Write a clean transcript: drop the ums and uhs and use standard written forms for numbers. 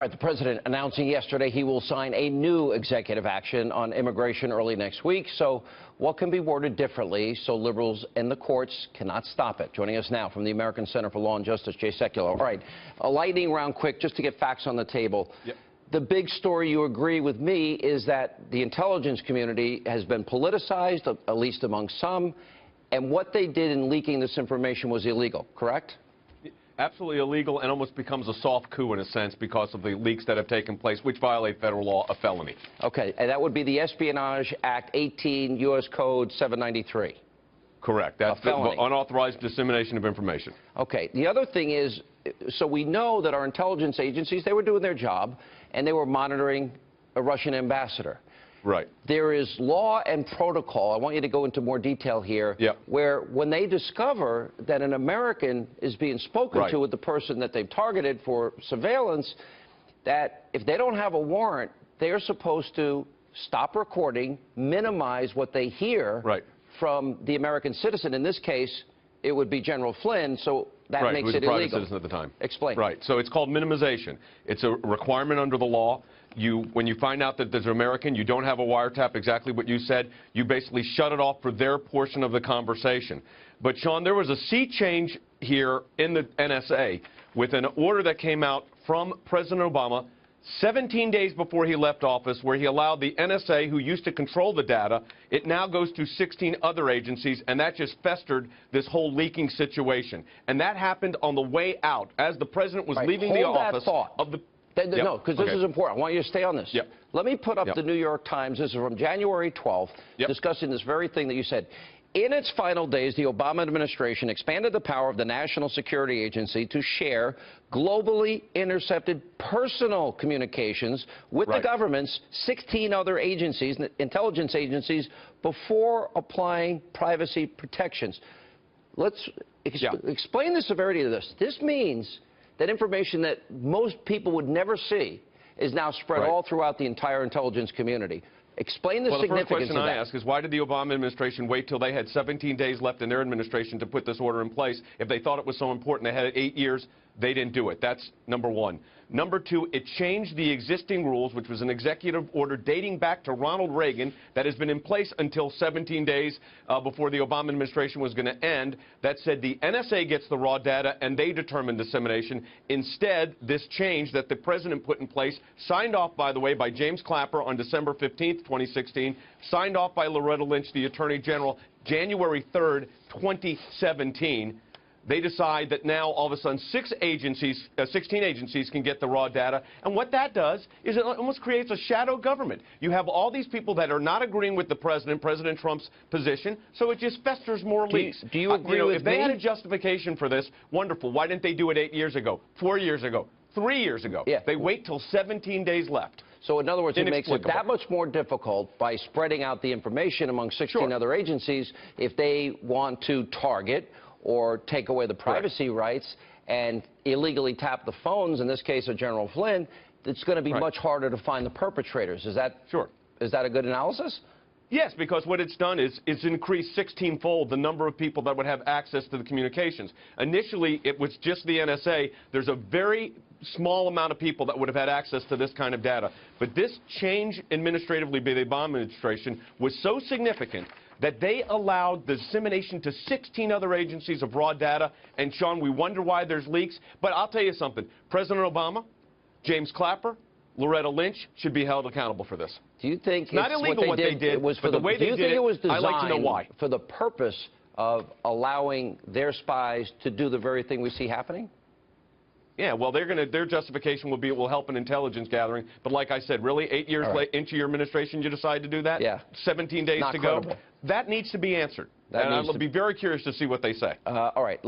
The president announcing yesterday he will sign a new executive action on immigration early next week. So what can be worded differently so liberals in the courts cannot stop it? Joining us now from the American Center for Law and Justice, Sekulow. All right, a lightning round quick just to get facts on the table. Yep. The big story, you agree with me, is that the intelligence community has been politicized, at least among some, and what they did in leaking this information was illegal, correct? Absolutely illegal, and almost becomes a soft coup in a sense because of the leaks that have taken place, which violate federal law, a felony. Okay, and that would be the Espionage Act 18, U.S. Code 793. Correct. That's the unauthorized dissemination of information. Okay. The other thing is, so we know that our intelligence agencies, they were doing their job, and they were monitoring a Russian ambassador. Right. There is law and protocol, I want you to go into more detail here, yep, where when they discover that an American is being spoken to with the person that they've targeted for surveillance, that if they don't have a warrant, they're supposed to stop recording, minimize what they hear from the American citizen. In this case, it would be General Flynn, so that makes it illegal. Private citizen at the time. Explain. Right. So it's called minimization. It's a requirement under the law. When you find out that there's an American, you don't have a wiretap, exactly what you said, you basically shut it off for their portion of the conversation. But, Sean, there was a sea change here in the NSA with an order that came out from President Obama 17 days before he left office, where he allowed the NSA, who used to control the data, it now goes to 16 other agencies, and that just festered this whole leaking situation. And that happened on the way out, as the president was leaving the office of the... No, because this is important. I want you to stay on this. Let me put up the New York Times. This is from January 12th, discussing this very thing that you said. In its final days, the Obama administration expanded the power of the National Security Agency to share globally intercepted personal communications with the government's 16 other agencies, intelligence agencies, before applying privacy protections. Let's explain the severity of this. This means that information that most people would never see is now spread all throughout the entire intelligence community. Explain the significance of that. The first question I ask is, why did the Obama administration wait till they had 17 days left in their administration to put this order in place? If they thought it was so important, they had 8 years, they didn't do it. That's number one. Number two, it changed the existing rules, which was an executive order dating back to Ronald Reagan that has been in place until 17 days before the Obama administration was going to end, that said the NSA gets the raw data and they determine dissemination. Instead, this change that the president put in place, signed off, by the way, by James Clapper on December 15th, 2016, signed off by Loretta Lynch, the Attorney General, January 3rd, 2017. They decide that now, all of a sudden, 16 agencies can get the raw data. And what that does is it almost creates a shadow government. You have all these people that are not agreeing with the president, President Trump's position, so it just festers more leaks. Do you agree with me? If they had a justification for this, wonderful. Why didn't they do it 8 years ago, 4 years ago, 3 years ago? They wait till 17 days left. So, in other words, it makes it that much more difficult by spreading out the information among 16 other agencies if they want to target or take away the privacy rights and illegally tap the phones, in this case of General Flynn. It's going to be much harder to find the perpetrators. Is that is that a good analysis? Yes, because what it's done is it's increased 16-fold the number of people that would have access to the communications. Initially, it was just the NSA. There's a very small amount of people that would have had access to this kind of data. But this change administratively by the Obama administration was so significant that they allowed the dissemination to 16 other agencies of raw data. And, Sean, we wonder why there's leaks. But I'll tell you something. President Obama, James Clapper, Loretta Lynch should be held accountable for this. Do you think it's not illegal what they did, but the way they did it, I'd like to know why. For the purpose of allowing their spies to do the very thing we see happening? Yeah, well, their justification will be it will help in intelligence gathering. But like I said, really, 8 years into your administration, you decide to do that? 17 days to go? That needs to be answered. And I'll be very curious to see what they say. All right.